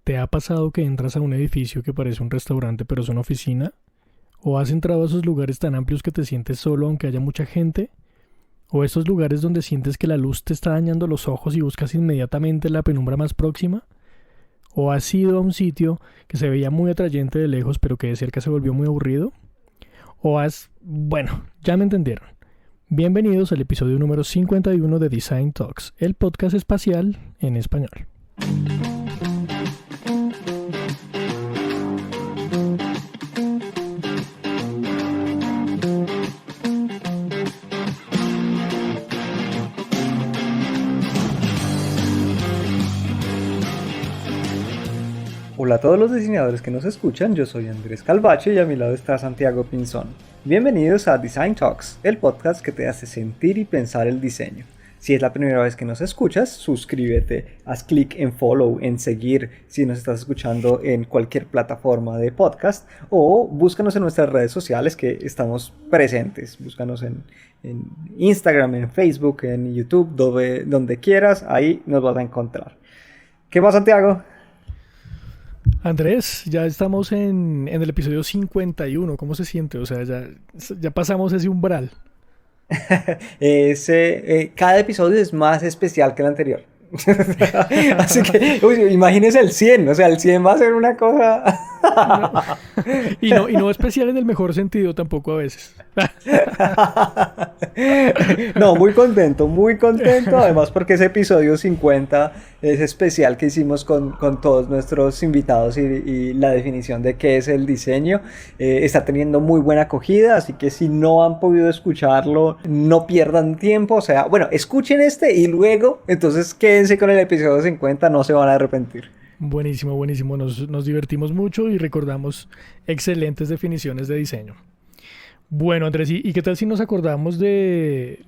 ¿Te ha pasado que entras a un edificio que parece un restaurante pero es una oficina? ¿O has entrado a esos lugares tan amplios que te sientes solo aunque haya mucha gente? ¿O esos lugares donde sientes que la luz te está dañando los ojos y buscas inmediatamente la penumbra más próxima? ¿O has ido a un sitio que se veía muy atrayente de lejos pero que de cerca se volvió muy aburrido? Bueno, ya me entendieron. Bienvenidos al episodio número 51 de Design Talks, el podcast espacial en español. Hola a todos los diseñadores que nos escuchan, yo soy Andrés Calvache y a mi lado está Santiago Pinzón. Bienvenidos a Design Talks, el podcast que te hace sentir y pensar el diseño. Si es la primera vez que nos escuchas, suscríbete, haz clic en follow, en seguir si nos estás escuchando en cualquier plataforma de podcast o búscanos en nuestras redes sociales que estamos presentes. Búscanos en Instagram, en Facebook, en YouTube, donde quieras, ahí nos vas a encontrar. ¿Qué más, Santiago? Andrés, ya estamos en el episodio 51. ¿Cómo se siente? O sea, ya pasamos ese umbral. Cada episodio es más especial que el anterior. Así que, imagínese el 100, o sea, el 100 va a ser una cosa... Y no especial en el mejor sentido tampoco a veces. No, muy contento, además porque ese episodio 50 es especial que hicimos con todos nuestros invitados y la definición de qué es el diseño. Está teniendo muy buena acogida, así que si no han podido escucharlo, no pierdan tiempo, o sea, bueno, escuchen este y luego, entonces quédense con el episodio 50, no se van a arrepentir. Buenísimo, buenísimo. Nos divertimos mucho y recordamos excelentes definiciones de diseño. Bueno, Andrés, ¿y qué tal si nos acordamos de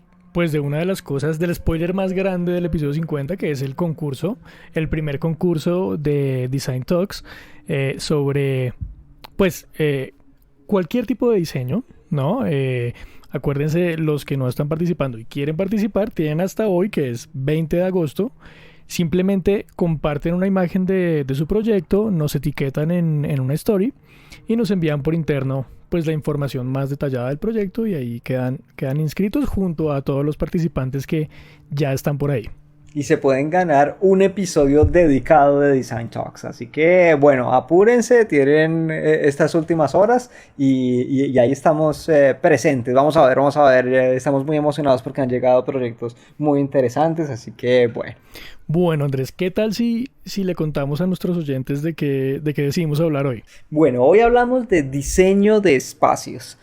una de las cosas, del spoiler más grande del episodio 50, que es el concurso, el primer concurso de Design Talks sobre, cualquier tipo de diseño, ¿no? Acuérdense, los que no están participando y quieren participar, tienen hasta hoy, que es 20 de agosto, simplemente comparten una imagen de su proyecto, nos etiquetan en una story y nos envían por interno pues la información más detallada del proyecto y ahí quedan inscritos junto a todos los participantes que ya están por ahí. Y se pueden ganar un episodio dedicado de Design Talks. Así que, bueno, apúrense, tienen estas últimas horas y ahí estamos presentes. Vamos a ver, estamos muy emocionados porque han llegado proyectos muy interesantes, así que, bueno. Bueno, Andrés, ¿qué tal si le contamos a nuestros oyentes de qué decidimos hablar hoy? Bueno, hoy hablamos de diseño de espacios.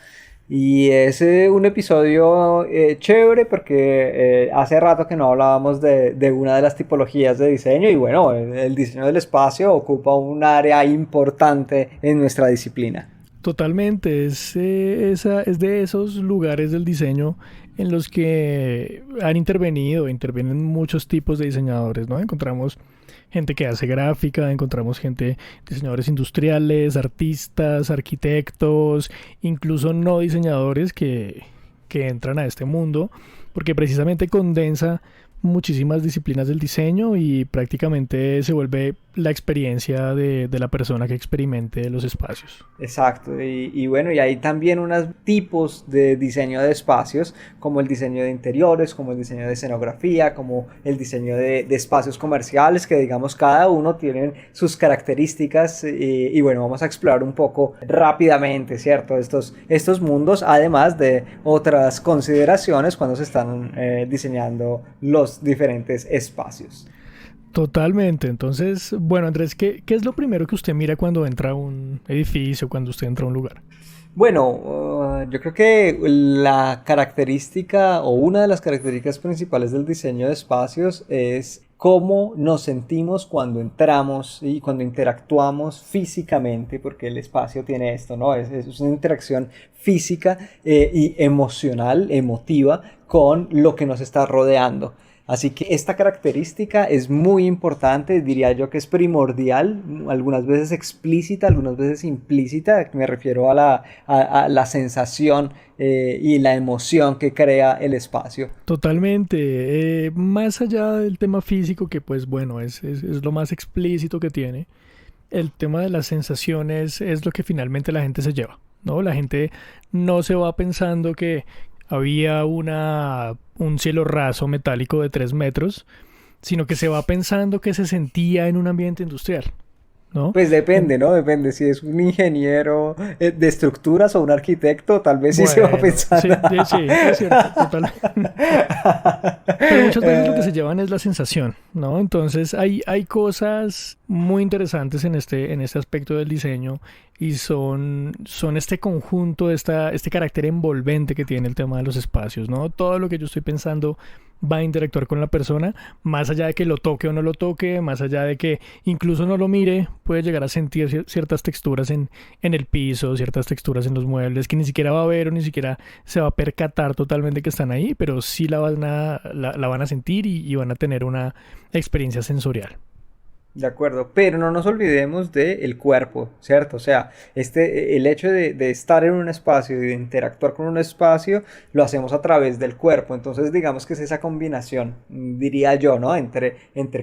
Y es un episodio chévere porque hace rato que no hablábamos de una de las tipologías de diseño y bueno, el diseño del espacio ocupa un área importante en nuestra disciplina. Totalmente, es de esos lugares del diseño en los que intervienen muchos tipos de diseñadores, ¿no? Encontramos gente que hace gráfica, encontramos diseñadores industriales, artistas, arquitectos, incluso no diseñadores que entran a este mundo, porque precisamente condensa muchísimas disciplinas del diseño y prácticamente se vuelve la experiencia de la persona que experimente los espacios. Exacto, y bueno, y hay también unos tipos de diseño de espacios, como el diseño de interiores, como el diseño de escenografía, como el diseño de espacios comerciales, que digamos cada uno tienen sus características y bueno, vamos a explorar un poco rápidamente, ¿cierto? Estos mundos, además de otras consideraciones cuando se están diseñando los diferentes espacios. Totalmente. Entonces, bueno, Andrés, ¿qué es lo primero que usted mira cuando entra a un edificio, cuando usted entra a un lugar? Bueno, yo creo que la característica o una de las características principales del diseño de espacios es cómo nos sentimos cuando entramos y cuando interactuamos físicamente, porque el espacio tiene esto, ¿no? Es una interacción física y emocional, emotiva, con lo que nos está rodeando. Así que esta característica es muy importante, diría yo que es primordial, algunas veces explícita, algunas veces implícita, me refiero a la sensación y la emoción que crea el espacio. Totalmente, más allá del tema físico que pues bueno, es lo más explícito que tiene. el tema de las sensaciones es lo que finalmente la gente se lleva, ¿no? La gente no se va pensando que había un cielo raso metálico de 3 metros, sino que se va pensando que se sentía en un ambiente industrial, ¿no? Pues En- depende, ¿no? Depende. Si es un ingeniero de estructuras o un arquitecto, tal vez sí se va Bueno, pensando. sí, sí, es cierto, totalmente. Pero muchas veces lo que se llevan es la sensación, ¿no? Entonces hay cosas muy interesantes en este aspecto del diseño y son este conjunto, este carácter envolvente que tiene el tema de los espacios, ¿no? Todo lo que yo estoy pensando va a interactuar con la persona, más allá de que lo toque o no lo toque, más allá de que incluso no lo mire, puede llegar a sentir ciertas texturas en el piso, ciertas texturas en los muebles, que ni siquiera va a ver o ni siquiera se va a percatar totalmente que están ahí, pero sí la van a sentir y van a tener una experiencia sensorial. De acuerdo, pero no nos olvidemos del cuerpo, ¿cierto? O sea, el hecho de estar en un espacio y de interactuar con un espacio, lo hacemos a través del cuerpo. Entonces, digamos que es esa combinación, diría yo, ¿no? Entre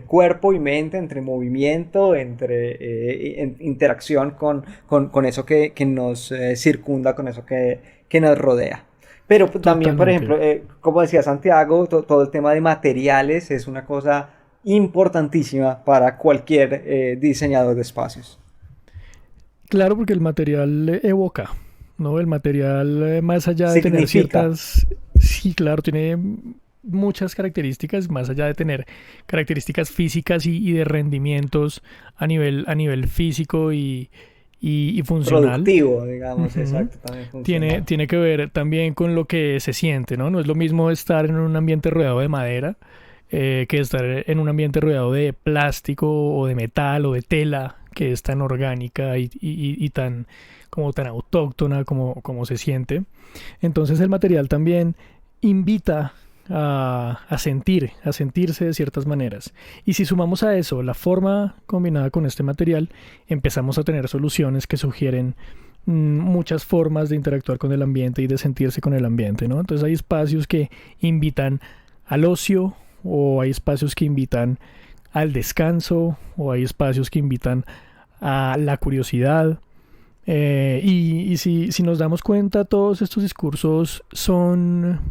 cuerpo y mente, entre movimiento, entre interacción con eso que nos circunda, con eso que nos rodea. Pero también, por Totalmente. ejemplo, como decía Santiago, todo el tema de materiales es una cosa importantísima para cualquier diseñador de espacios. Claro, porque el material evoca, ¿no? El material, más allá de tener Significa, ciertas... Sí, claro, tiene muchas características, más allá de tener características físicas y de rendimientos a nivel físico y funcional. productivo, digamos, Ujú. exacto, también funcional. Tiene que ver también con lo que se siente, ¿no? No es lo mismo estar en un ambiente rodeado de madera que estar en un ambiente rodeado de plástico o de metal o de tela que es tan orgánica y tan como tan autóctona como se siente. Entonces el material también invita a sentirse de ciertas maneras. Y si sumamos a eso la forma combinada con este material, empezamos a tener soluciones que sugieren muchas formas de interactuar con el ambiente y de sentirse con el ambiente, ¿no? Entonces hay espacios que invitan al ocio o hay espacios que invitan al descanso o hay espacios que invitan a la curiosidad. Si nos damos cuenta, todos estos discursos son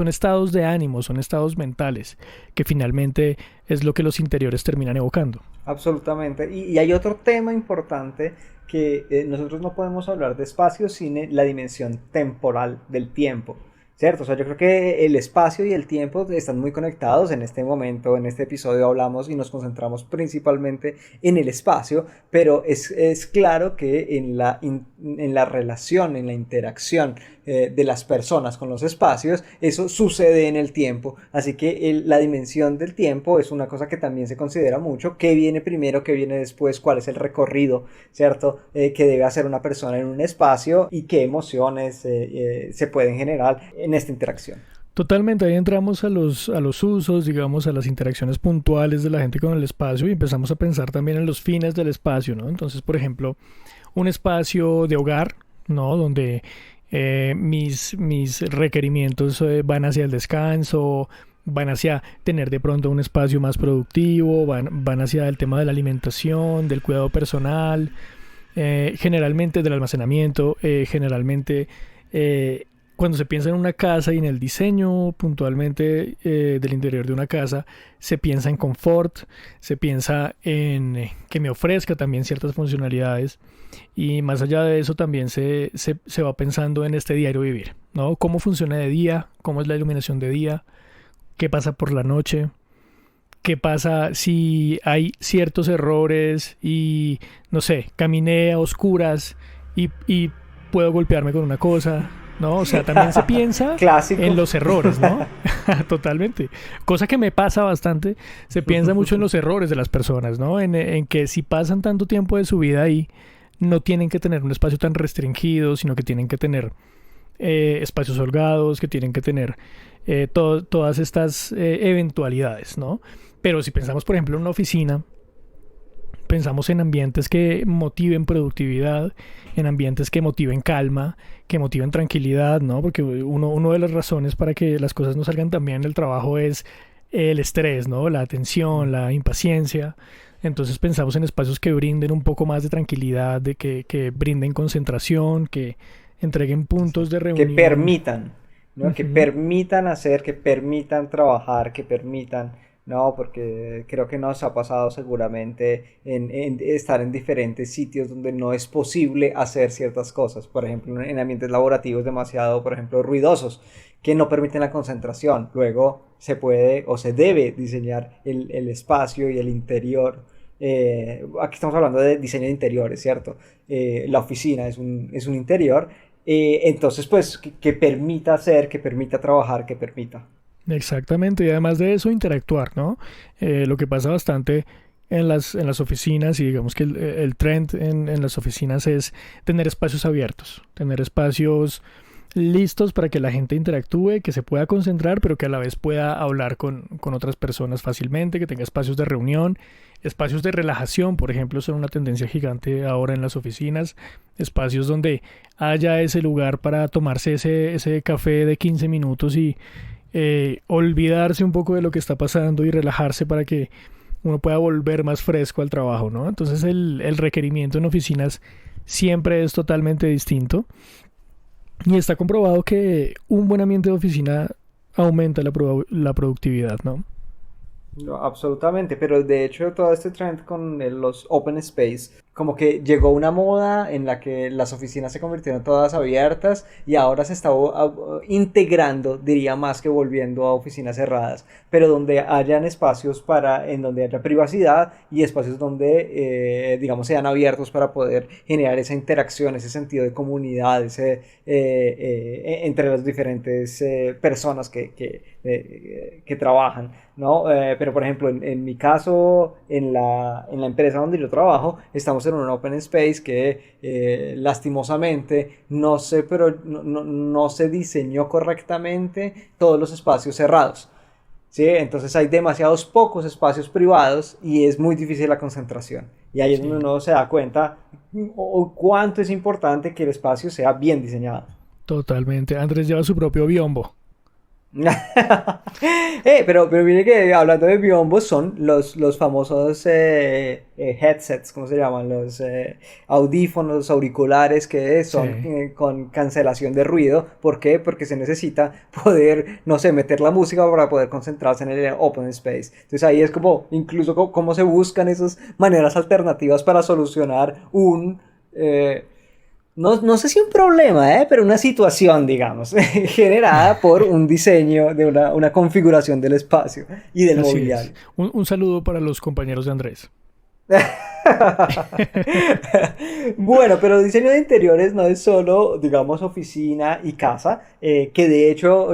estados de ánimo, son estados mentales, que finalmente es lo que los interiores terminan evocando. Absolutamente. Y hay otro tema importante que nosotros no podemos hablar de espacio sin la dimensión temporal del tiempo. ¿Cierto? O sea, yo creo que el espacio y el tiempo están muy conectados en este momento, en este episodio hablamos y nos concentramos principalmente en el espacio, pero es claro que en la relación, en la interacción de las personas con los espacios, eso sucede en el tiempo. Así que la dimensión del tiempo es una cosa que también se considera mucho. ¿Qué viene primero? ¿Qué viene después? ¿Cuál es el recorrido? ¿Cierto? Que debe hacer una persona en un espacio y qué emociones se pueden generar en esta interacción. Totalmente, ahí entramos a los usos, digamos, a las interacciones puntuales de la gente con el espacio y empezamos a pensar también en los fines del espacio, ¿no? Entonces, por ejemplo, un espacio de hogar, ¿no? Donde mis requerimientos van hacia el descanso, van hacia tener de pronto un espacio más productivo, van hacia el tema de la alimentación, del cuidado personal, generalmente del almacenamiento, generalmente eh, cuando se piensa en una casa y en el diseño puntualmente del interior de una casa, se piensa en confort, se piensa en que me ofrezca también ciertas funcionalidades y más allá de eso también se va pensando en este diario vivir, ¿no? ¿Cómo funciona de día? ¿Cómo es la iluminación de día? ¿Qué pasa por la noche? ¿Qué pasa si hay ciertos errores y, no sé, caminé a oscuras y puedo golpearme con una cosa? ¿No? O sea, también se piensa en Clásico. los errores, ¿no? Totalmente. Cosa que me pasa bastante, se piensa mucho en los errores de las personas, ¿no? En que si pasan tanto tiempo de su vida ahí, no tienen que tener un espacio tan restringido, sino que tienen que tener espacios holgados, que tienen que tener todas estas eventualidades, ¿no? Pero si pensamos, por ejemplo, en una oficina, pensamos en ambientes que motiven productividad, en ambientes que motiven calma, que motiven tranquilidad, ¿no? Porque uno de las razones para que las cosas no salgan tan bien en el trabajo es el estrés, ¿no? La tensión, la impaciencia. Entonces pensamos en espacios que brinden un poco más de tranquilidad, que brinden concentración, que entreguen puntos de Que reunión. permitan, ¿no? Que Ujú. permitan hacer, que permitan trabajar, que permitan, ¿no? Porque creo que nos ha pasado seguramente en estar en diferentes sitios donde no es posible hacer ciertas cosas. Por ejemplo, en ambientes laborativos demasiado, por ejemplo, ruidosos, que no permiten la concentración. Luego se puede o se debe diseñar el espacio y el interior. Aquí estamos hablando de diseño de interiores, ¿cierto? La oficina es un interior, entonces, pues, que permita hacer, que permita trabajar, que permita. Exactamente, y además de eso, interactuar, ¿no? Lo que pasa bastante en las oficinas, y digamos que el trend en las oficinas es tener espacios abiertos, tener espacios listos para que la gente interactúe, que se pueda concentrar, pero que a la vez pueda hablar con otras personas fácilmente, que tenga espacios de reunión, espacios de relajación, por ejemplo, son una tendencia gigante ahora en las oficinas, espacios donde haya ese lugar para tomarse ese café de 15 minutos y olvidarse un poco de lo que está pasando y relajarse para que uno pueda volver más fresco al trabajo, ¿no? Entonces el requerimiento en oficinas siempre es totalmente distinto y está comprobado que un buen ambiente de oficina aumenta la productividad, ¿no? No, absolutamente, pero de hecho todo este trend con los open space, como que llegó una moda en la que las oficinas se convirtieron todas abiertas y ahora se está integrando, diría más que volviendo a oficinas cerradas, pero donde hayan espacios para, en donde haya privacidad y espacios donde, digamos, sean abiertos para poder generar esa interacción, ese sentido de comunidad, entre las diferentes personas que trabajan. ¿No? Pero por ejemplo, en mi caso, en la empresa donde yo trabajo, estamos en un open space que lastimosamente no sé, pero no se diseñó correctamente todos los espacios cerrados. ¿Sí? Entonces hay demasiados pocos espacios privados y es muy difícil la concentración. Y ahí es donde Sí, uno se da cuenta cuánto es importante que el espacio sea bien diseñado. totalmente. Andrés lleva su propio biombo. Pero mire que hablando de biombos son los famosos headsets, ¿cómo se llaman? Los audífonos, los auriculares que son Sí. con cancelación de ruido. ¿Por qué? Porque se necesita poder, no sé, meter la música para poder concentrarse en el open space. Entonces ahí es como, incluso cómo se buscan esas maneras alternativas para solucionar eh, no sé si un problema, pero una situación, digamos, generada por un diseño de una configuración del espacio y del Así es. mobiliario. Un saludo para los compañeros de Andrés. Bueno, pero diseño de interiores no es solo, digamos, oficina y casa, que de hecho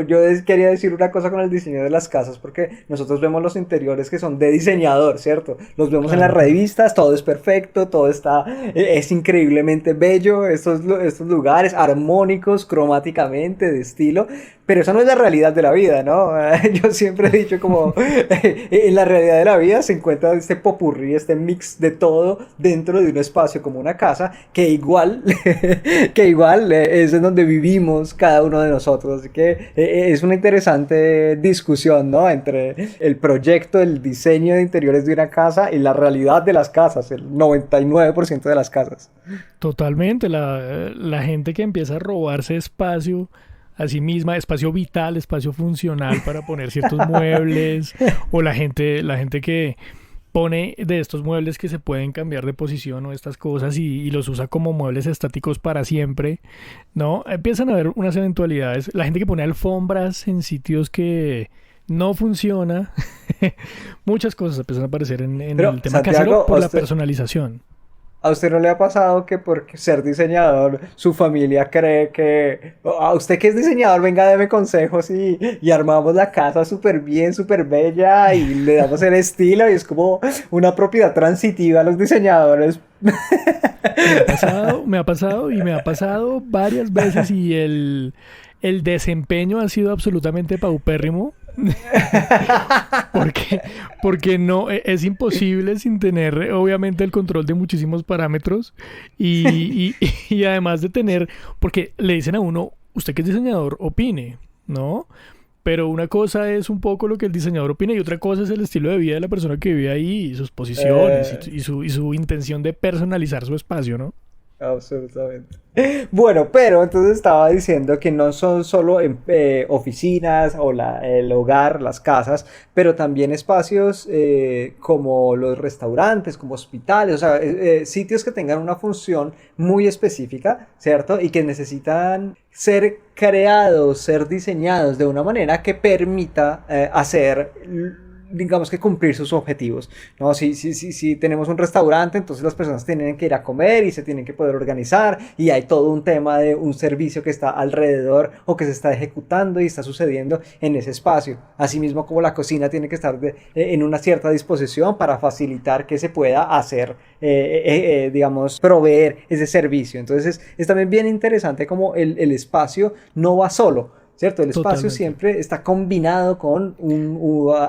quería decir una cosa con el diseño de las casas, porque nosotros vemos los interiores que son de diseñador, ¿cierto? Los vemos en las Claro. revistas, todo es perfecto, todo está, es increíblemente bello, estos lugares armónicos, cromáticamente, de estilo, pero eso no es la realidad de la vida, ¿no? Yo siempre he dicho como en la realidad de la vida se encuentra este popurrí, este mix de todo dentro de un espacio como una casa, que igual, que igual es en donde vivimos cada uno de nosotros. Así que es una interesante discusión, ¿no? Entre el proyecto, el diseño de interiores de una casa y la realidad de las casas, el 99% de las casas. Totalmente. La gente que empieza a robarse espacio a sí misma, espacio vital, espacio funcional para poner ciertos muebles, o la gente que pone de estos muebles que se pueden cambiar de posición o estas cosas y los usa como muebles estáticos para siempre, ¿no? Empiezan a haber unas eventualidades. La gente que pone alfombras en sitios que no funciona. Muchas cosas empiezan a aparecer en Pero, el tema casero Santiago, por la personalización. ¿a usted no le ha pasado que por ser diseñador su familia cree que a usted que es diseñador, venga, deme consejos y armamos la casa súper bien, súper bella y le damos el estilo y es como una propiedad transitiva a los diseñadores? Me ha pasado y me ha pasado varias veces y el desempeño ha sido absolutamente paupérrimo. porque, porque no, es imposible sin tener obviamente el control de muchísimos parámetros y además de tener, porque le dicen a uno, usted que es diseñador, opine, ¿no? Pero una cosa es un poco lo que el diseñador opina y otra cosa es el estilo de vida de la persona que vive ahí, y sus posiciones Eh, y su intención de personalizar su espacio, ¿no? Absolutamente. Bueno, pero entonces estaba diciendo que no son solo oficinas o el hogar, las casas, pero también espacios como los restaurantes, como hospitales, o sea, sitios que tengan una función muy específica, ¿cierto? Y que necesitan ser creados, ser diseñados de una manera que permita hacer, digamos que cumplir sus objetivos, ¿no? Si tenemos un restaurante, entonces las personas tienen que ir a comer y se tienen que poder organizar y hay todo un tema de un servicio que está alrededor o que se está ejecutando y está sucediendo en ese espacio. Asimismo como la cocina tiene que estar en una cierta disposición para facilitar que se pueda hacer, digamos, proveer ese servicio. Entonces es también bien interesante como el espacio no va solo, ¿cierto? El espacio Totalmente. siempre está combinado con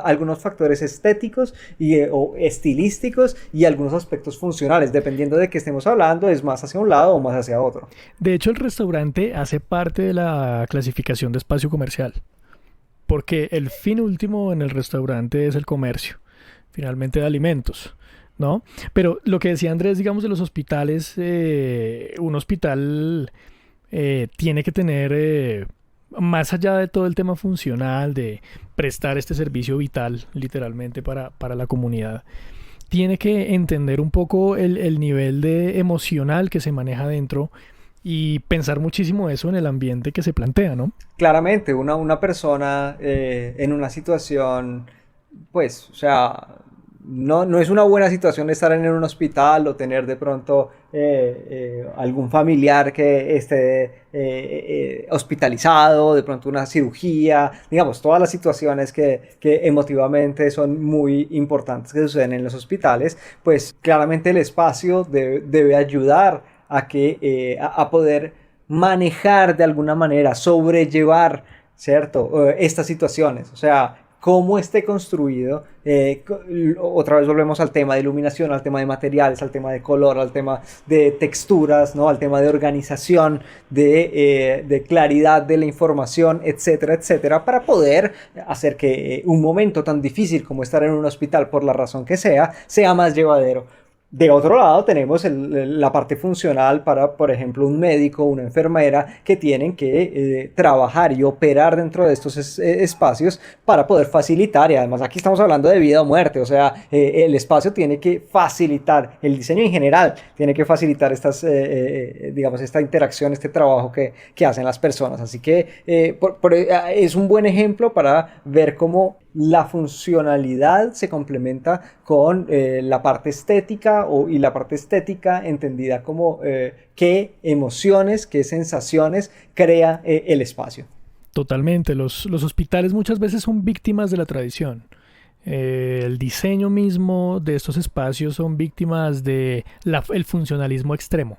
algunos factores estéticos o estilísticos y algunos aspectos funcionales. Dependiendo de qué estemos hablando, es más hacia un lado o más hacia otro. De hecho, el restaurante hace parte de la clasificación de espacio comercial, porque el fin último en el restaurante es el comercio, finalmente de alimentos, ¿no? Pero lo que decía Andrés, digamos, de los hospitales, un hospital tiene que tener, más allá de todo el tema funcional, de prestar este servicio vital, literalmente, para la comunidad, tiene que entender un poco el nivel de emocional que se maneja dentro y pensar muchísimo eso en el ambiente que se plantea, ¿no? Claramente, una persona en una situación, pues, o sea, no es una buena situación estar en un hospital o tener de pronto algún familiar que esté hospitalizado, de pronto una cirugía, digamos, todas las situaciones que emotivamente son muy importantes que suceden en los hospitales, pues claramente el espacio debe ayudar a que a poder manejar de alguna manera, sobrellevar, ¿cierto? Estas situaciones, o sea, cómo esté construido, otra vez volvemos al tema de iluminación, al tema de materiales, al tema de color, al tema de texturas, ¿no? Al tema de organización, de claridad de la información, etcétera, etcétera, para poder hacer que un momento tan difícil como estar en un hospital, por la razón que sea más llevadero. De otro lado tenemos la parte funcional para, por ejemplo, un médico, una enfermera que tienen que trabajar y operar dentro de estos espacios para poder facilitar, y además aquí estamos hablando de vida o muerte, o sea, el espacio tiene que facilitar, el diseño en general tiene que facilitar digamos, esta interacción, este trabajo que hacen las personas. Así que es un buen ejemplo para ver cómo la funcionalidad se complementa con la parte estética y la parte estética entendida como qué emociones, qué sensaciones crea el espacio. Totalmente. Los hospitales muchas veces son víctimas de la tradición. El diseño mismo de estos espacios son víctimas de el funcionalismo extremo.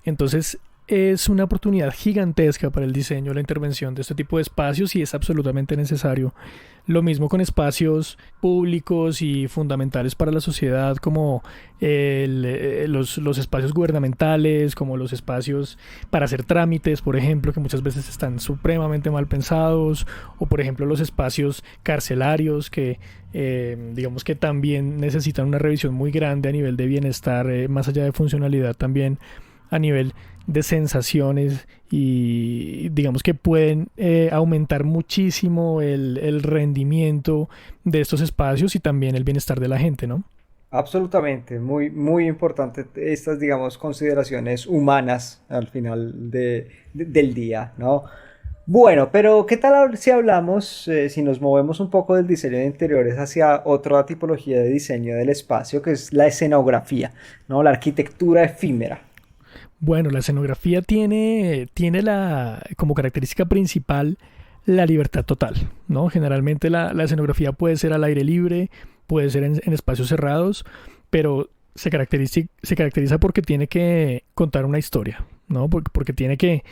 Entonces es una oportunidad gigantesca para el diseño, la intervención de este tipo de espacios y es absolutamente necesario. Lo mismo con espacios públicos y fundamentales para la sociedad como los espacios gubernamentales, como los espacios para hacer trámites, por ejemplo, que muchas veces están supremamente mal pensados, o por ejemplo los espacios carcelarios que digamos que también necesitan una revisión muy grande a nivel de bienestar, más allá de funcionalidad también a nivel de sensaciones y digamos que pueden aumentar muchísimo el rendimiento de estos espacios y también el bienestar de la gente, ¿no? Absolutamente, muy, muy importante estas, digamos, consideraciones humanas al final del día, ¿no? Bueno, pero ¿qué tal si hablamos, si nos movemos un poco del diseño de interiores hacia otra tipología de diseño del espacio, que es la escenografía, ¿no? La arquitectura efímera. Bueno, la escenografía tiene como característica principal la libertad total, ¿no? Generalmente la escenografía puede ser al aire libre, puede ser en espacios cerrados, pero se caracteriza porque tiene que contar una historia, ¿no? Porque tiene que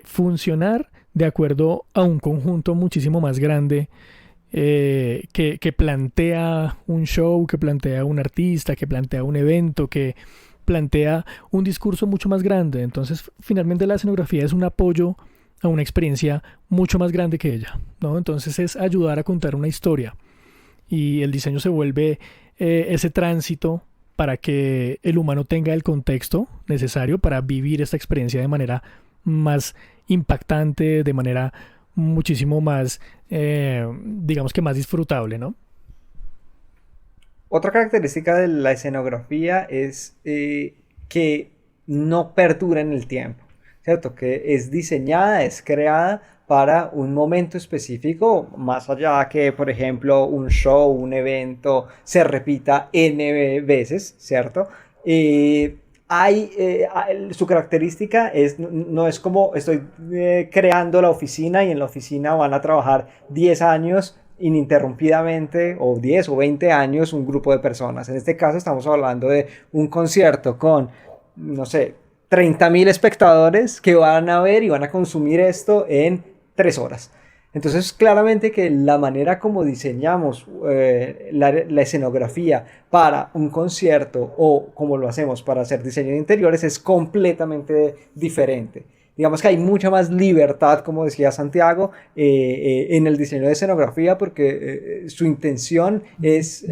funcionar de acuerdo a un conjunto muchísimo más grande, que plantea un show, que plantea un artista, que plantea un evento, que plantea un discurso mucho más grande. Entonces, finalmente la escenografía es un apoyo a una experiencia mucho más grande que ella, ¿no? Entonces es ayudar a contar una historia y el diseño se vuelve ese tránsito para que el humano tenga el contexto necesario para vivir esta experiencia de manera más impactante, de manera muchísimo más, digamos que más disfrutable, ¿no? Otra característica de la escenografía es que no perdura en el tiempo, ¿cierto? Que es diseñada, es creada para un momento específico, más allá que, por ejemplo, un show, un evento se repita N veces, ¿cierto? Su característica es, no es como estoy creando la oficina y en la oficina van a trabajar 10 años ininterrumpidamente o 10 o 20 años un grupo de personas. En este caso estamos hablando de un concierto con, no sé, 30.000 espectadores que van a ver y van a consumir esto en 3 horas. Entonces, claramente que la manera como diseñamos la escenografía para un concierto o como lo hacemos para hacer diseño de interiores es completamente diferente. Digamos que hay mucha más libertad, como decía Santiago, en el diseño de escenografía porque su intención es,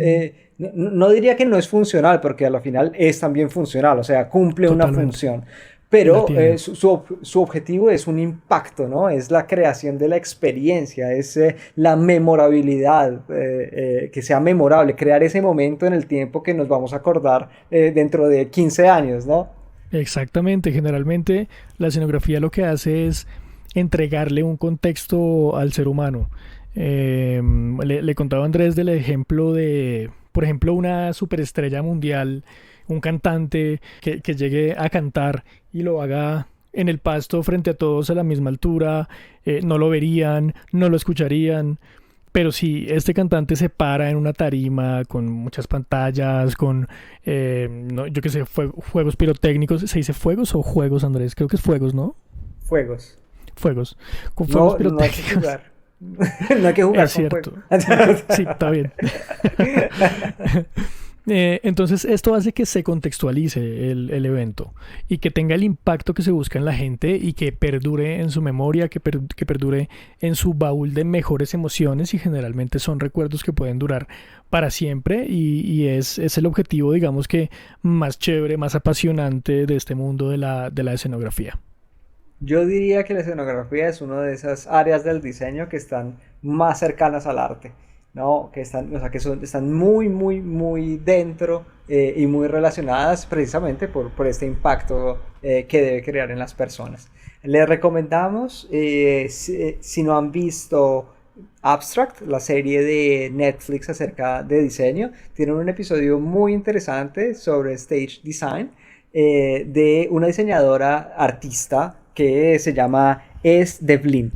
no diría que no es funcional, porque a la final es también funcional, o sea, cumple Totalmente. una función. Pero su objetivo es un impacto, ¿no? Es la creación de la experiencia, es la memorabilidad, que sea memorable, crear ese momento en el tiempo que nos vamos a acordar dentro de 15 años, ¿no? Exactamente, generalmente la escenografía lo que hace es entregarle un contexto al ser humano. Le contaba a Andrés del ejemplo de, por ejemplo, una superestrella mundial, un cantante que llegue a cantar y lo haga en el pasto frente a todos a la misma altura, no lo verían, no lo escucharían. Pero si este cantante se para en una tarima con muchas pantallas, con, no, yo qué sé, fuegos pirotécnicos, ¿se dice fuegos o juegos, Andrés? Creo que es fuegos, ¿no? Fuegos. Fuegos. Con fuegos No, no hay que pirotécnicos. jugar. No hay que jugar Es con cierto. fuego. Sí, está bien. Entonces esto hace que se contextualice el evento y que tenga el impacto que se busca en la gente y que perdure en su memoria, que perdure en su baúl de mejores emociones y generalmente son recuerdos que pueden durar para siempre y es el objetivo, digamos que más chévere, más apasionante de este mundo de la escenografía. Yo diría que la escenografía es una de esas áreas del diseño que están más cercanas al arte, ¿no? Que están, o sea, están muy, muy, muy dentro y muy relacionadas precisamente por este impacto que debe crear en las personas. Les recomendamos, si no han visto Abstract, la serie de Netflix acerca de diseño, tienen un episodio muy interesante sobre stage design de una diseñadora artista que se llama Es Devlin.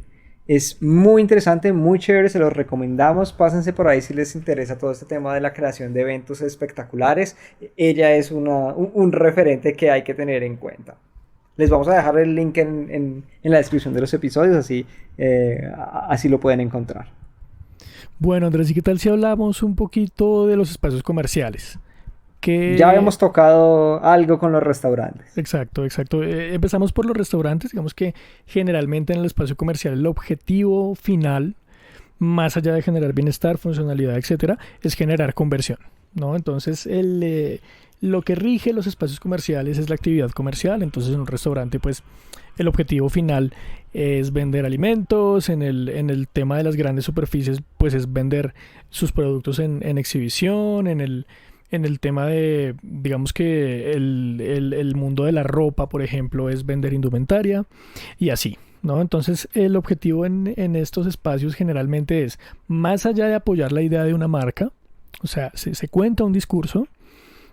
Es muy interesante, muy chévere, se los recomendamos. Pásense por ahí si les interesa todo este tema de la creación de eventos espectaculares. Ella es un referente que hay que tener en cuenta. Les vamos a dejar el link en la descripción de los episodios, así lo pueden encontrar. Bueno, Andrés, ¿y qué tal si hablamos un poquito de los espacios comerciales? Ya Que habíamos tocado algo con los restaurantes. Exacto, exacto. Empezamos por los restaurantes. Digamos que generalmente en el espacio comercial el objetivo final, más allá de generar bienestar, funcionalidad, etcétera, es generar conversión, ¿no? Entonces, lo que rige los espacios comerciales es la actividad comercial. Entonces, en un restaurante, pues, el objetivo final es vender alimentos. En el tema de las grandes superficies, pues, es vender sus productos en exhibición. En el tema de, digamos que el mundo de la ropa, por ejemplo, es vender indumentaria y así, ¿no? Entonces, el objetivo en estos espacios generalmente es, más allá de apoyar la idea de una marca, o sea, se cuenta un discurso,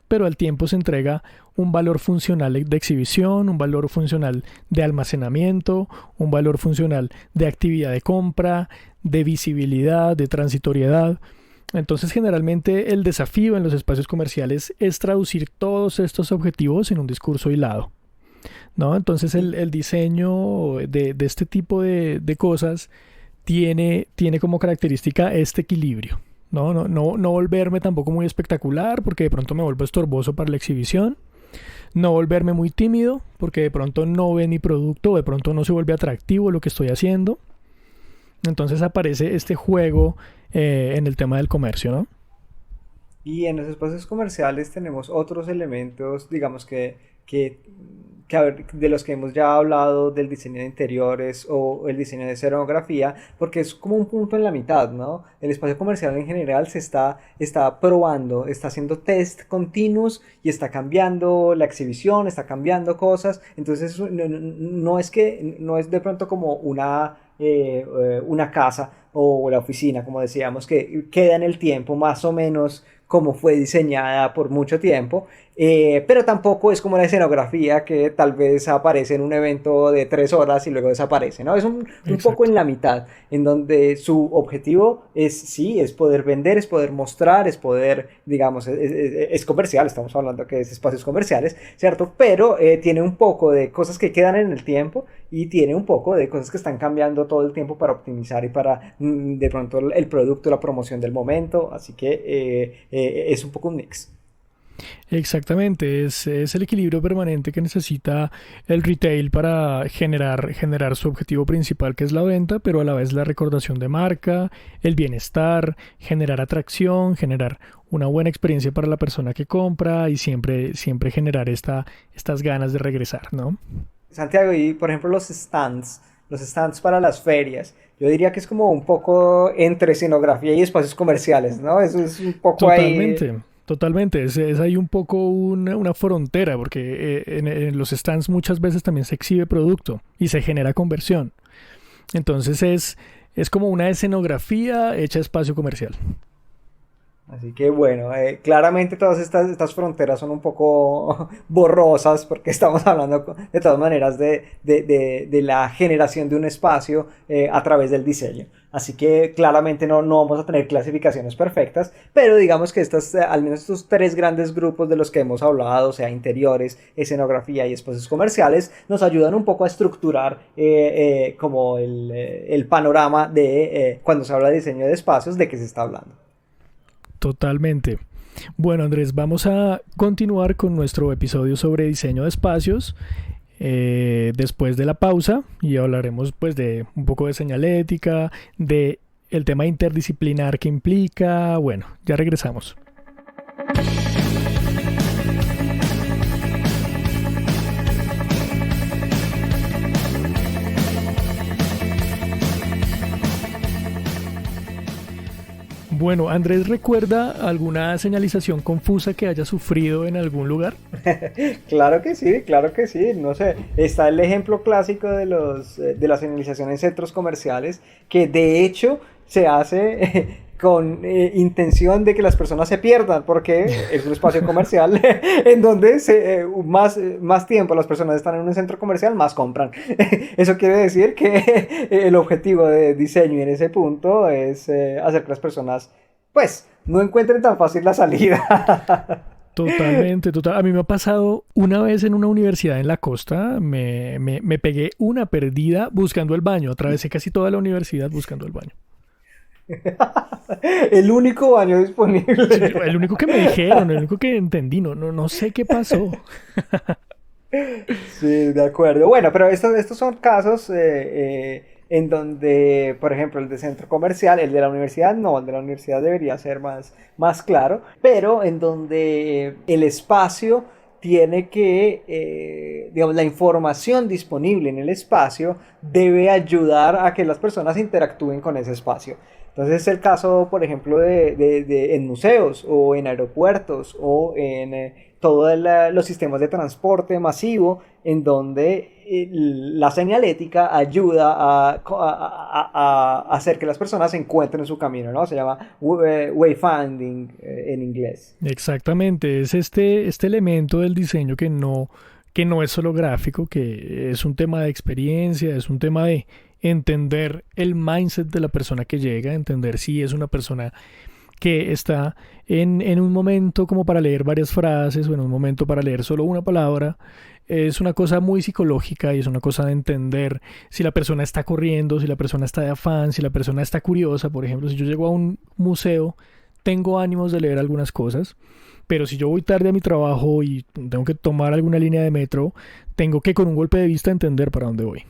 pero al tiempo se entrega un valor funcional de exhibición, un valor funcional de almacenamiento, un valor funcional de actividad de compra, de visibilidad, de transitoriedad. Entonces, generalmente el desafío en los espacios comerciales es traducir todos estos objetivos en un discurso hilado, ¿no? Entonces, el diseño de este tipo de cosas tiene como característica este equilibrio, ¿no? No volverme tampoco muy espectacular porque de pronto me vuelvo estorboso para la exhibición. no volverme muy tímido, porque de pronto no ve mi producto, o de pronto no se vuelve atractivo lo que estoy haciendo. Entonces aparece este juego en el tema del comercio, ¿no? Y en los espacios comerciales tenemos otros elementos, digamos que, que a ver, de los que hemos ya hablado, del diseño de interiores o el diseño de escenografía, porque es como un punto en la mitad, ¿no? El espacio comercial en general está probando, está haciendo test continuos y está cambiando la exhibición, está cambiando cosas. Entonces no es que, no es de pronto como una casa o la oficina, como decíamos, que queda en el tiempo más o menos como fue diseñada por mucho tiempo, pero tampoco es como la escenografía que tal vez aparece en un evento de 3 horas y luego desaparece, ¿no? Es un poco Exacto. en la mitad, en donde su objetivo es, sí, es poder vender, es poder mostrar, es poder, digamos, es comercial, estamos hablando que es espacios comerciales, ¿cierto? Pero tiene un poco de cosas que quedan en el tiempo y tiene un poco de cosas que están cambiando todo el tiempo para optimizar y para de pronto el producto, la promoción del momento, así que es un poco un mix. Exactamente, es el equilibrio permanente que necesita el retail para generar su objetivo principal, que es la venta, pero a la vez la recordación de marca, el bienestar, generar atracción, generar una buena experiencia para la persona que compra y siempre generar estas ganas de regresar, ¿no? Santiago, y por ejemplo los stands para las ferias, yo diría que es como un poco entre escenografía y espacios comerciales, ¿no? Eso es un poco ahí. Totalmente, totalmente. Es ahí un poco una frontera, porque en los stands muchas veces también se exhibe producto y se genera conversión. Entonces es como una escenografía hecha espacio comercial. Así que bueno, claramente todas estas fronteras son un poco borrosas porque estamos hablando de todas maneras de la generación de un espacio a través del diseño. Así que claramente no vamos a tener clasificaciones perfectas, pero digamos que al menos estos tres grandes grupos de los que hemos hablado, o sea, interiores, escenografía y espacios comerciales, nos ayudan un poco a estructurar como el panorama de cuando se habla de diseño de espacios, de qué se está hablando. Totalmente. Bueno, Andrés, vamos a continuar con nuestro episodio sobre diseño de espacios después de la pausa y hablaremos pues de un poco de señalética, de el tema interdisciplinar que implica. Bueno, ya regresamos. Bueno, Andrés, ¿recuerda alguna señalización confusa que haya sufrido en algún lugar? Claro que sí, claro que sí. No sé, está el ejemplo clásico de la señalización en centros comerciales, que de hecho se hace con intención de que las personas se pierdan, porque es un espacio comercial en donde más tiempo las personas están en un centro comercial, más compran. Eso quiere decir que el objetivo de diseño en ese punto es hacer que las personas, pues, no encuentren tan fácil la salida. Totalmente, total. A mí me ha pasado una vez en una universidad en la costa, me pegué una perdida buscando el baño, atravesé casi toda la universidad buscando el baño. El único baño Sí, disponible. el único que me dijeron, el único que entendí, no sé qué pasó. Sí, de acuerdo. Bueno, pero estos son casos en donde, por ejemplo, el de centro comercial, el de la universidad no, el de la universidad debería ser más claro, pero en donde el espacio tiene que, digamos, la información disponible en el espacio debe ayudar a que las personas interactúen con ese espacio. Entonces es el caso, por ejemplo, en museos o en aeropuertos o en todos los sistemas de transporte masivo, en donde la señalética ayuda a hacer que las personas encuentren su camino, ¿no? Se llama wayfinding en inglés. Exactamente, es este elemento del diseño que no es solo gráfico, que es un tema de experiencia, es un tema de entender el mindset de la persona que llega, entender si es una persona que está en un momento como para leer varias frases o en un momento para leer solo una palabra. Es una cosa muy psicológica y es una cosa de entender si la persona está corriendo, si la persona está de afán, si la persona está curiosa. Por ejemplo, si yo llego a un museo tengo ánimos de leer algunas cosas, pero si yo voy tarde a mi trabajo y tengo que tomar alguna línea de metro, tengo que con un golpe de vista entender para dónde voy.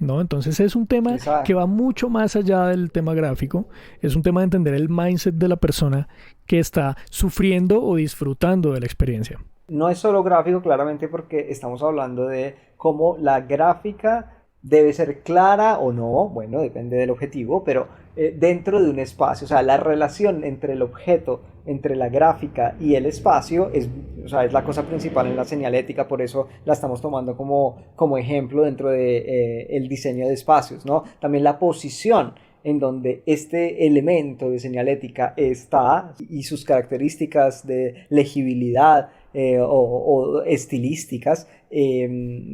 ¿No? Entonces es un tema que Exacto. va mucho más allá del tema gráfico, es un tema de entender el mindset de la persona que está sufriendo o disfrutando de la experiencia. No es solo gráfico, claramente, porque estamos hablando de cómo la gráfica debe ser clara o no, bueno, depende del objetivo, pero dentro de un espacio, o sea, la relación entre el objeto, entre la gráfica y el espacio es, o sea, es la cosa principal en la señalética, por eso la estamos tomando como ejemplo dentro de, el diseño de espacios, ¿no? También la posición en donde este elemento de señalética está y sus características de legibilidad o estilísticas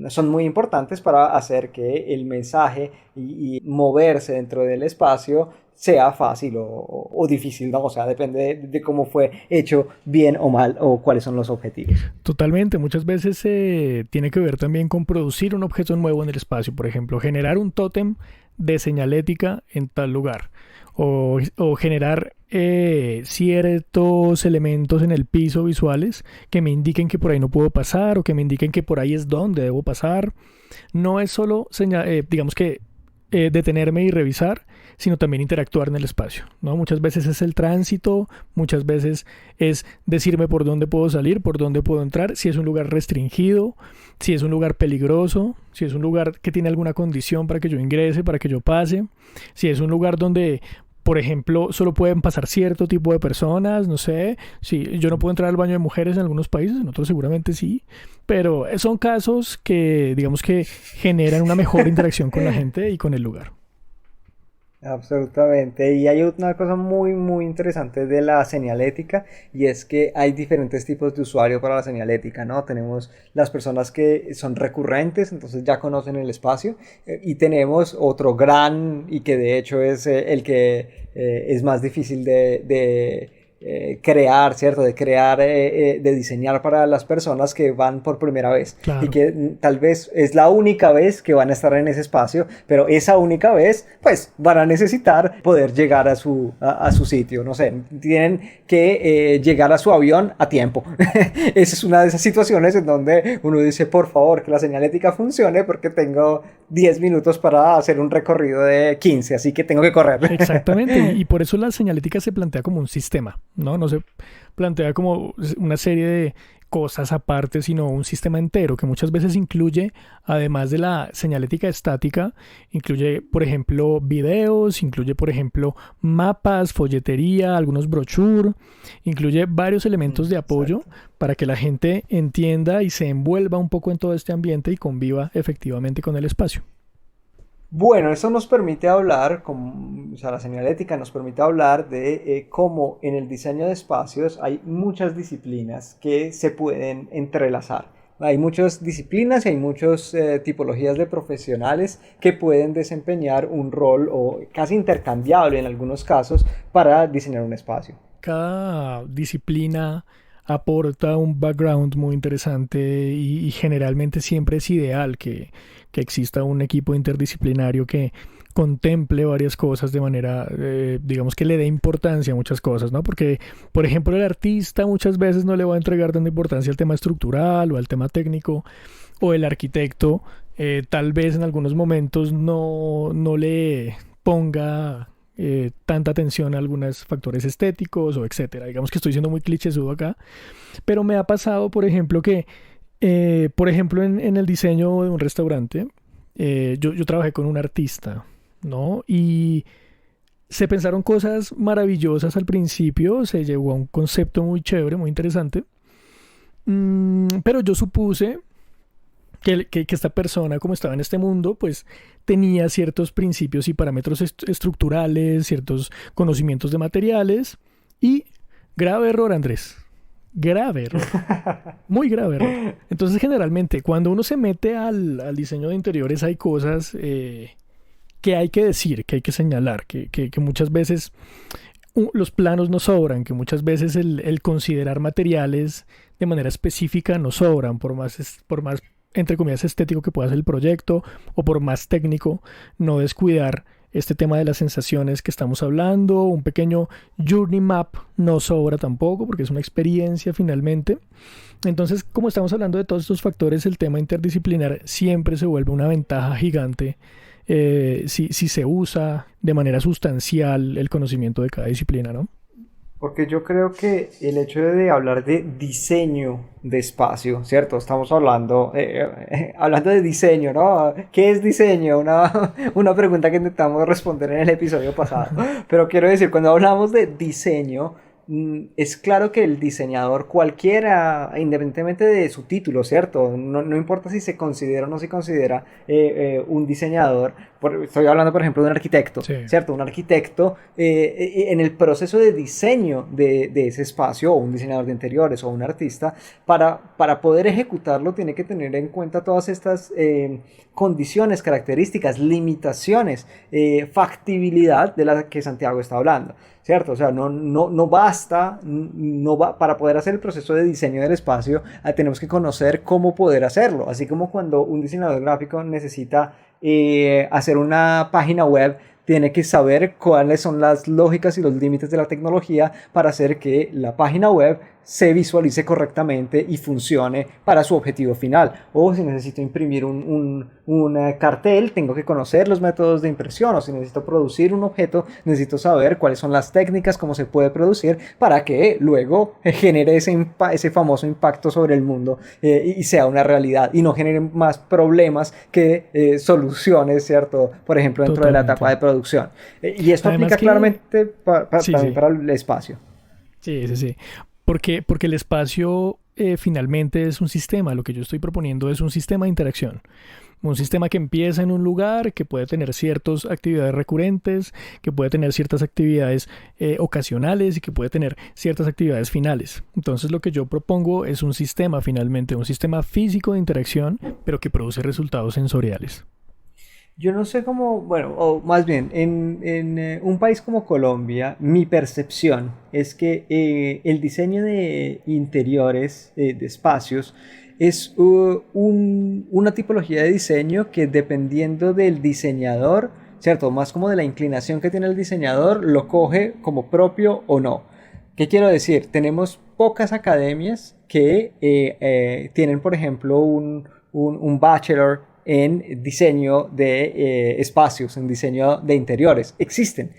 son muy importantes para hacer que el mensaje y moverse dentro del espacio sea fácil o difícil, ¿no? O sea, depende de cómo fue hecho bien o mal o cuáles son los objetivos. Totalmente, muchas veces tiene que ver también con producir un objeto nuevo en el espacio, por ejemplo, generar un tótem de señalética en tal lugar o generar ciertos elementos en el piso visuales que me indiquen que por ahí no puedo pasar o que me indiquen que por ahí es donde debo pasar. No es solo, digamos que, detenerme y revisar, sino también interactuar en el espacio, ¿no? Muchas veces es el tránsito, muchas veces es decirme por dónde puedo salir, por dónde puedo entrar, si es un lugar restringido, si es un lugar peligroso, si es un lugar que tiene alguna condición para que yo ingrese, para que yo pase, si es un lugar donde, por ejemplo, solo pueden pasar cierto tipo de personas, no sé, si yo no puedo entrar al baño de mujeres en algunos países, en otros seguramente sí, pero son casos que, digamos que generan una mejor interacción con la gente y con el lugar. Absolutamente. Y hay una cosa muy, muy interesante de la señalética y es que hay diferentes tipos de usuario para la señalética, ¿no? Tenemos las personas que son recurrentes, entonces ya conocen el espacio, y tenemos otro gran y que de hecho es el que es más difícil de crear, ¿cierto? De crear, de diseñar para las personas que van por primera vez y Claro. que tal vez es la única vez que van a estar en ese espacio, pero esa única vez, pues van a necesitar poder llegar a su sitio, no sé, tienen que llegar a su avión a tiempo. Esa es una de esas situaciones en donde uno dice, por favor, que la señalética funcione porque tengo 10 minutos para hacer un recorrido de 15, así que tengo que correr. Exactamente, y por eso la señalética se plantea como un sistema, ¿no? No se plantea como una serie de cosas aparte, sino un sistema entero que muchas veces incluye, además de la señalética estática, incluye, por ejemplo, videos, incluye, por ejemplo, mapas, folletería, algunos brochures, incluye varios elementos de apoyo Exacto. para que la gente entienda y se envuelva un poco en todo este ambiente y conviva efectivamente con el espacio. Bueno, eso nos permite hablar, o sea, la señalética nos permite hablar de cómo en el diseño de espacios hay muchas disciplinas que se pueden entrelazar. Hay muchas disciplinas y hay muchas tipologías de profesionales que pueden desempeñar un rol o casi intercambiable en algunos casos para diseñar un espacio. Cada disciplina aporta un background muy interesante y generalmente siempre es ideal que exista un equipo interdisciplinario que contemple varias cosas de manera, digamos que le dé importancia a muchas cosas, ¿no? Porque, por ejemplo, el artista muchas veces no le va a entregar tanta importancia al tema estructural o al tema técnico, o el arquitecto tal vez en algunos momentos no le ponga tanta atención a algunos factores estéticos o etcétera. Digamos que estoy siendo muy clichésudo acá, pero me ha pasado, por ejemplo, que, por ejemplo, en el diseño de un restaurante, yo trabajé con un artista, ¿no? Y se pensaron cosas maravillosas al principio, se llegó a un concepto muy chévere, muy interesante, pero yo supuse que esta persona, como estaba en este mundo, pues tenía ciertos principios y parámetros estructurales, ciertos conocimientos de materiales y grave error, Andrés. Grave error. Muy grave error. Entonces, generalmente, cuando uno se mete al diseño de interiores, hay cosas que hay que decir, que hay que señalar, que muchas veces los planos no sobran, que muchas veces el considerar materiales de manera específica no sobran, por más entre comillas estético que pueda ser el proyecto o por más técnico, no descuidar este tema de las sensaciones que estamos hablando, un pequeño journey map no sobra tampoco porque es una experiencia finalmente. Entonces, como estamos hablando de todos estos factores, el tema interdisciplinar siempre se vuelve una ventaja gigante si se usa de manera sustancial el conocimiento de cada disciplina, ¿no? Porque yo creo que el hecho de hablar de diseño de espacio, ¿cierto? Estamos hablando, hablando de diseño, ¿no? ¿Qué es diseño? Una pregunta que intentamos responder en el episodio pasado. Pero quiero decir, cuando hablamos de diseño, es claro que el diseñador cualquiera, independientemente de su título, ¿cierto? No importa si se considera o no se considera un diseñador. Estoy hablando, por ejemplo, de un arquitecto, Sí, ¿cierto? Un arquitecto en el proceso de diseño de ese espacio, o un diseñador de interiores, o un artista, para poder ejecutarlo tiene que tener en cuenta todas estas condiciones, características, limitaciones, factibilidad de la que Santiago está hablando. ¿Cierto? O sea, no basta, para poder hacer el proceso de diseño del espacio, tenemos que conocer cómo poder hacerlo. Así como cuando un diseñador gráfico necesita hacer una página web, tiene que saber cuáles son las lógicas y los límites de la tecnología para hacer que la página web se visualice correctamente y funcione para su objetivo final. O si necesito imprimir un cartel, tengo que conocer los métodos de impresión. O si necesito producir un objeto, necesito saber cuáles son las técnicas, cómo se puede producir para que luego genere ese famoso impacto sobre el mundo y sea una realidad y no genere más problemas que soluciones, ¿cierto? Por ejemplo, dentro de la totalmente. etapa de producción. Y esto Además aplica que, claramente sí, también sí, para el espacio. sí. Porque el espacio finalmente es un sistema. Lo que yo estoy proponiendo es un sistema de interacción. Un sistema que empieza en un lugar, que puede tener ciertas actividades recurrentes, que puede tener ciertas actividades ocasionales y que puede tener ciertas actividades finales. Entonces lo que yo propongo es un sistema finalmente, un sistema físico de interacción, pero que produce resultados sensoriales. Yo no sé cómo, bueno, o más bien, un país como Colombia, mi percepción es que el diseño de interiores, de espacios, es una tipología de diseño que dependiendo del diseñador, ¿cierto? Más como de la inclinación que tiene el diseñador, lo coge como propio o no. ¿Qué quiero decir? Tenemos pocas academias que tienen, por ejemplo, un bachelor en diseño de espacios, en diseño de interiores. Existen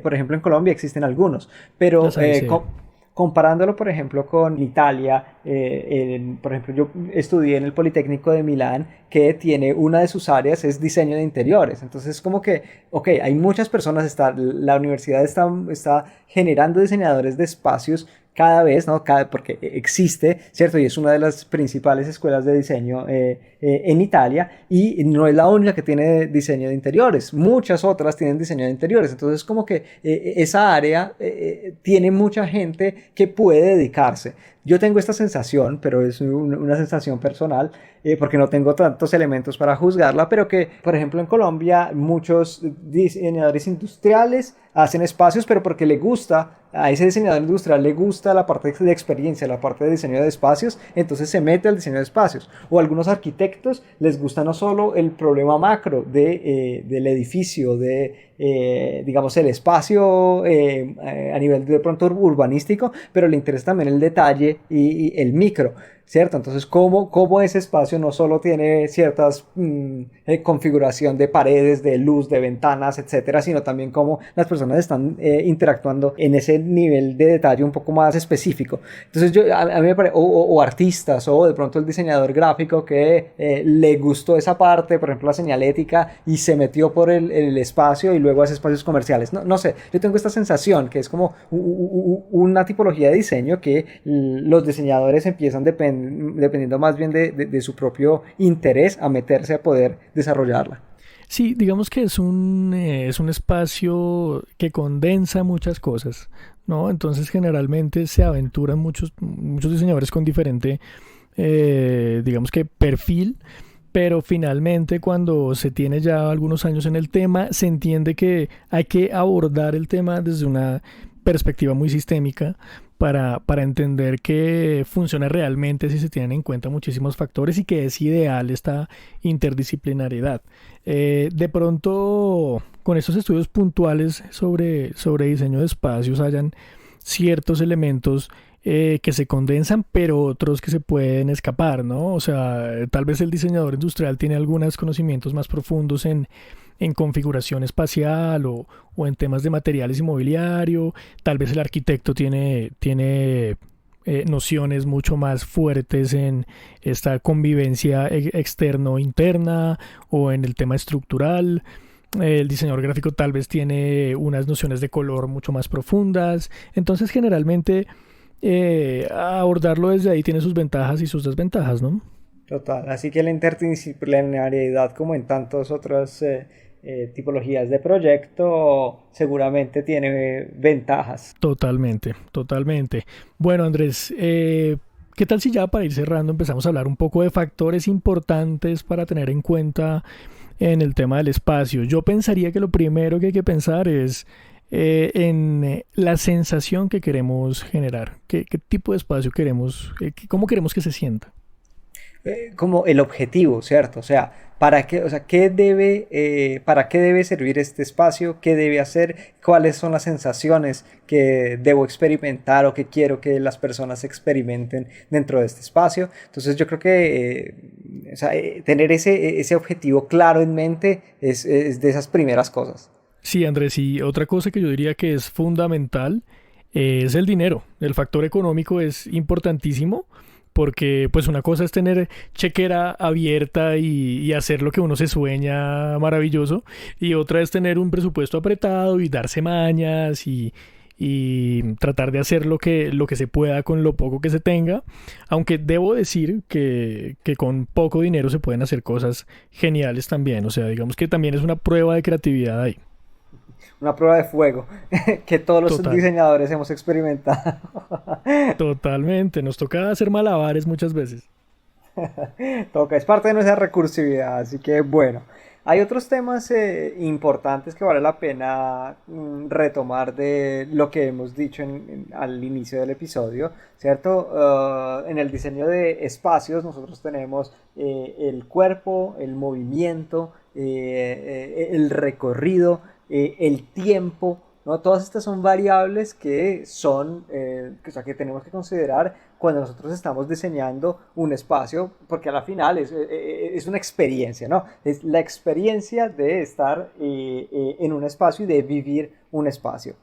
por ejemplo, en Colombia existen algunos, pero Las hay, sí. comparándolo, por ejemplo, con Italia, por ejemplo, yo estudié en el Politécnico de Milán, que tiene una de sus áreas es diseño de interiores. Entonces, como que, ok, hay muchas personas, la universidad está generando diseñadores de espacios cada vez, ¿no? Porque existe, ¿cierto? Y es una de las principales escuelas de diseño en Italia y no es la única que tiene diseño de interiores. Muchas otras tienen diseño de interiores. Entonces, como que esa área tiene mucha gente que puede dedicarse. Yo tengo esta sensación, pero es una sensación personal, porque no tengo tantos elementos para juzgarla, pero que, por ejemplo, en Colombia muchos diseñadores industriales hacen espacios, pero porque le gusta, a ese diseñador industrial le gusta la parte de experiencia, la parte de diseño de espacios, entonces se mete al diseño de espacios. O a algunos arquitectos les gusta no solo el problema macro del edificio, digamos, el espacio a nivel de pronto urbanístico, pero le interesa también el detalle y el micro. ¿Cierto? Entonces, ¿cómo ese espacio no solo tiene ciertas configuración de paredes, de luz, de ventanas, etcétera, sino también cómo las personas están interactuando en ese nivel de detalle un poco más específico? Entonces, a mí me parece, o artistas, o de pronto el diseñador gráfico que le gustó esa parte, por ejemplo, la señalética, y se metió por el espacio y luego hace espacios comerciales. No sé, yo tengo esta sensación que es como una tipología de diseño que los diseñadores empiezan dependiendo más bien de su propio interés a meterse a poder desarrollarla. Sí, digamos que es un espacio que condensa muchas cosas, ¿no? Entonces generalmente se aventuran muchos diseñadores con diferente, digamos que perfil, pero finalmente cuando se tiene ya algunos años en el tema, se entiende que hay que abordar el tema desde una perspectiva muy sistémica para entender que funciona realmente si se tienen en cuenta muchísimos factores y que es ideal esta interdisciplinariedad. De pronto, con estos estudios puntuales sobre diseño de espacios, hayan ciertos elementos que se condensan, pero otros que se pueden escapar, ¿no? O sea, tal vez el diseñador industrial tiene algunos conocimientos más profundos en configuración espacial o en temas de materiales y mobiliario. Tal vez el arquitecto tiene nociones mucho más fuertes en esta convivencia externo-interna o en el tema estructural. El diseñador gráfico tal vez tiene unas nociones de color mucho más profundas. Entonces, generalmente, abordarlo desde ahí tiene sus ventajas y sus desventajas, ¿no? Total, así que la interdisciplinariedad, como en tantas otras tipologías de proyecto, seguramente tiene ventajas. Totalmente, totalmente. Bueno, Andrés, ¿qué tal si ya para ir cerrando empezamos a hablar un poco de factores importantes para tener en cuenta en el tema del espacio? Yo pensaría que lo primero que hay que pensar es en la sensación que queremos generar. ¿Qué tipo de espacio queremos? ¿Cómo queremos que se sienta? Como el objetivo, ¿cierto? O sea, ¿para qué, o sea, qué debe, para qué debe servir este espacio? ¿Qué debe hacer? ¿Cuáles son las sensaciones que debo experimentar o que quiero que las personas experimenten dentro de este espacio? Entonces yo creo que o sea, tener ese objetivo claro en mente es de esas primeras cosas. Sí, Andrés, y otra cosa que yo diría que es fundamental es el dinero. El factor económico es importantísimo porque pues una cosa es tener chequera abierta y hacer lo que uno se sueña maravilloso y otra es tener un presupuesto apretado y darse mañas y tratar de hacer lo que se pueda con lo poco que se tenga, aunque debo decir que con poco dinero se pueden hacer cosas geniales también, o sea, digamos que también es una prueba de creatividad ahí. Una prueba de fuego que todos los Total, diseñadores hemos experimentado. totalmente, nos toca hacer malabares muchas veces. Toca, es parte de nuestra recursividad, así que bueno. Hay otros temas importantes que vale la pena retomar de lo que hemos dicho al inicio del episodio, ¿cierto? En el diseño de espacios nosotros tenemos el cuerpo, el movimiento, el recorrido, el tiempo, ¿no? Todas estas son variables que son, o sea, que tenemos que considerar cuando nosotros estamos diseñando un espacio, porque a la final es una experiencia, ¿no? Es la experiencia de estar en un espacio y de vivir un espacio.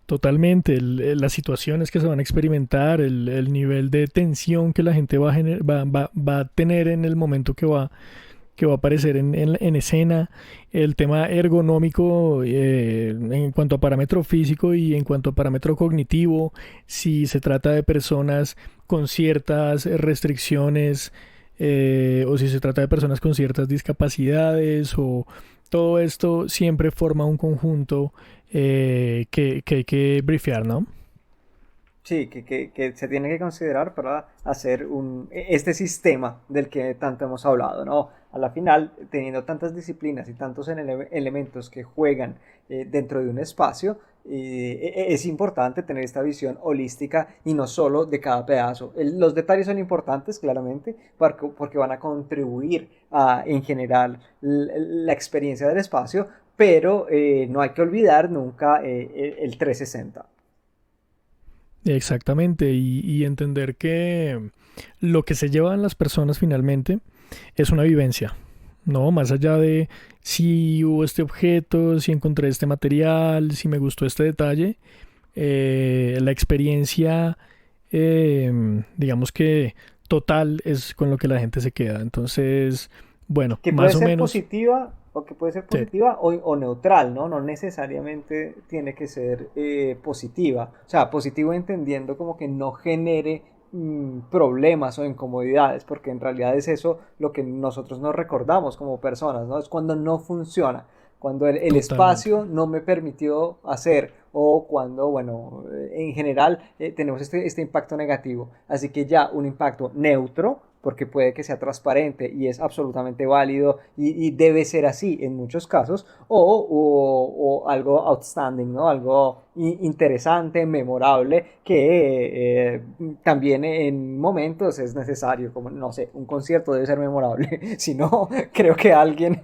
Totalmente, las situaciones que se van a experimentar, el nivel de tensión que la gente va a tener en el momento que va a aparecer en escena, el tema ergonómico en cuanto a parámetro físico y en cuanto a parámetro cognitivo, si se trata de personas con ciertas restricciones o si se trata de personas con ciertas discapacidades o todo esto siempre forma un conjunto que hay que briefiar, ¿no? Sí, que se tiene que considerar para hacer este sistema del que tanto hemos hablado, ¿no? A la final, teniendo tantas disciplinas y tantos elementos que juegan dentro de un espacio, es importante tener esta visión holística y no solo de cada pedazo. Los detalles son importantes, claramente, porque van a contribuir a, en general, la experiencia del espacio, pero no hay que olvidar nunca el 360. Exactamente, y entender que lo que se llevan las personas finalmente es una vivencia, ¿no? Más allá de si hubo este objeto, si encontré este material, si me gustó este detalle, la experiencia, digamos que total es con lo que la gente se queda. Entonces, bueno, Que puede más o ser menos, positiva o que puede ser sí, positiva o neutral, ¿no? No necesariamente tiene que ser positiva. O sea, positivo entendiendo como que no genere problemas o incomodidades, porque en realidad es eso lo que nosotros nos recordamos como personas, ¿no? Es cuando no funciona, cuando el totalmente. espacio no me permitió hacer o cuando, bueno, en general tenemos este impacto negativo. Así que ya un impacto neutro porque puede que sea transparente y es absolutamente válido y debe ser así en muchos casos, o algo outstanding, ¿no? Algo interesante, memorable, que también en momentos es necesario, como, no sé, un concierto debe ser memorable, si no, creo que alguien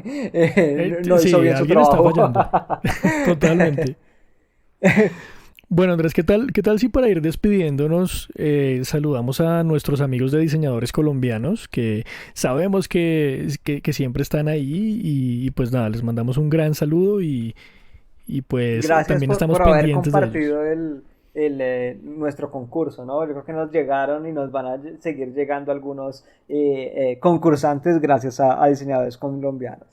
no hizo Sí, bien su alguien está trabajo. fallando. Totalmente. Bueno, Andrés, ¿qué tal si para ir despidiéndonos saludamos a nuestros amigos de diseñadores colombianos que sabemos que siempre están ahí y pues nada, les mandamos un gran saludo y pues Gracias también estamos por haber pendientes de ellos. compartido nuestro concurso, ¿no? Yo creo que nos llegaron y nos van a seguir llegando algunos concursantes gracias a diseñadores colombianos.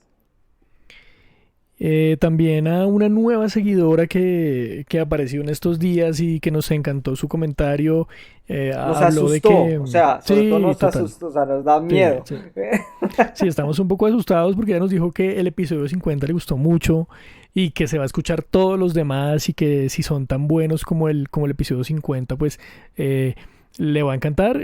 También a una nueva seguidora que apareció en estos días y que nos encantó su comentario. Nos Habló de asustó, que... o sea, sobre todo Sí, nos total. asustó, o sea, nos da Sí, miedo. sí. Sí, estamos un poco asustados porque ella nos dijo que el episodio 50 le gustó mucho y que se va a escuchar todos los demás y que si son tan buenos como el episodio 50 pues le va a encantar.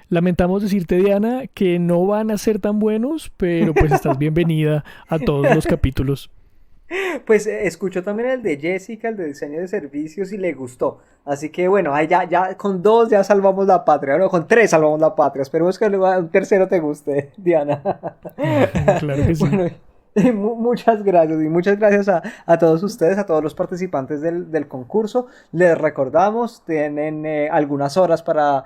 Lamentamos decirte, Diana, que no van a ser tan buenos, pero pues estás bienvenida a todos los capítulos. Pues escuchó también el de Jessica, el de diseño de servicios y le gustó. Así que bueno, ahí ya con dos ya salvamos la patria, no, con tres salvamos la patria. Esperemos que un tercero te guste, Diana. Claro que sí. Bueno, y muchas gracias y muchas gracias a todos ustedes, a todos los participantes del concurso. Les recordamos, tienen algunas horas para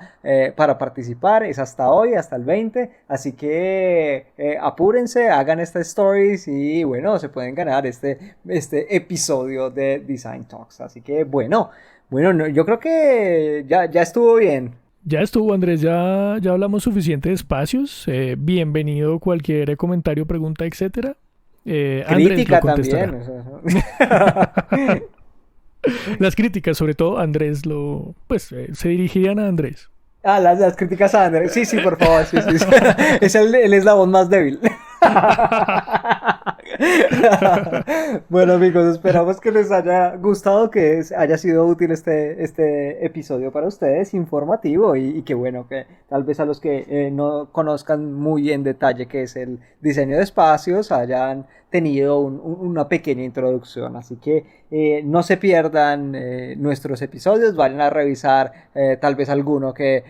participar, es hasta hoy, hasta el 20, así que apúrense, hagan estas stories y bueno, se pueden ganar este episodio de Design Talks. Así que bueno, no, yo creo que ya estuvo bien. Ya estuvo, Andrés, ya hablamos suficiente de espacios. Bienvenido cualquier comentario, pregunta, etcétera. Andrés lo Crítica también. contestará. O sea, Las críticas, sobre todo, Andrés pues se dirigirían a Andrés. las críticas a Andrés. Sí, por favor. Sí, sí. Es el eslabón más débil. Bueno, amigos, esperamos que les haya gustado, que haya sido útil este episodio para ustedes, informativo y que bueno, que tal vez a los que no conozcan muy en detalle qué es el diseño de espacios hayan tenido una pequeña introducción. Así que no se pierdan nuestros episodios, vayan a revisar tal vez alguno que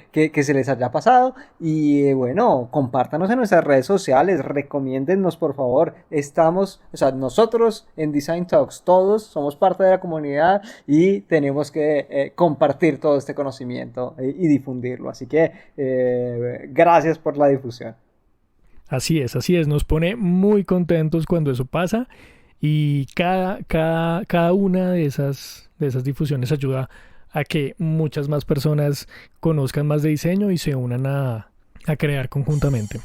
se les haya pasado y bueno, compártanos en nuestras redes sociales, recomiéndennos por favor. O sea, nosotros en Design Talks todos somos parte de la comunidad y tenemos que compartir todo este conocimiento y difundirlo. Así que gracias por la difusión. Así es. Nos pone muy contentos cuando eso pasa y cada una de esas difusiones ayuda a que muchas más personas conozcan más de diseño y se unan a crear conjuntamente.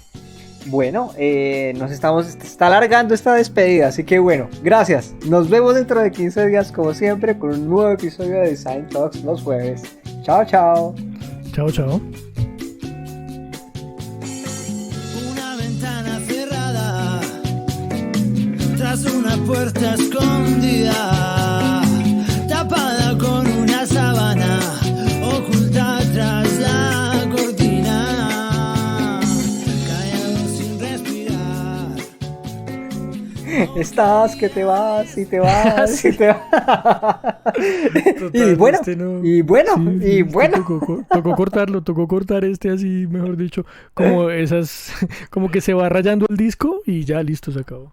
Bueno, está alargando esta despedida, así que bueno, gracias. Nos vemos dentro de 15 días, como siempre, con un nuevo episodio de Design Talks los jueves. Chao, chao. Chao, chao. Una ventana cerrada, tras una puerta escondida, tapada con una sábana, oculta tras la cortina, callado sin respirar. Estás que te vas y te vas y te vas. Total, Y bueno, no. y bueno, Sí, y es que bueno. tocó cortar así, mejor dicho, como esas, como que se va rayando el disco y ya listo, se acabó.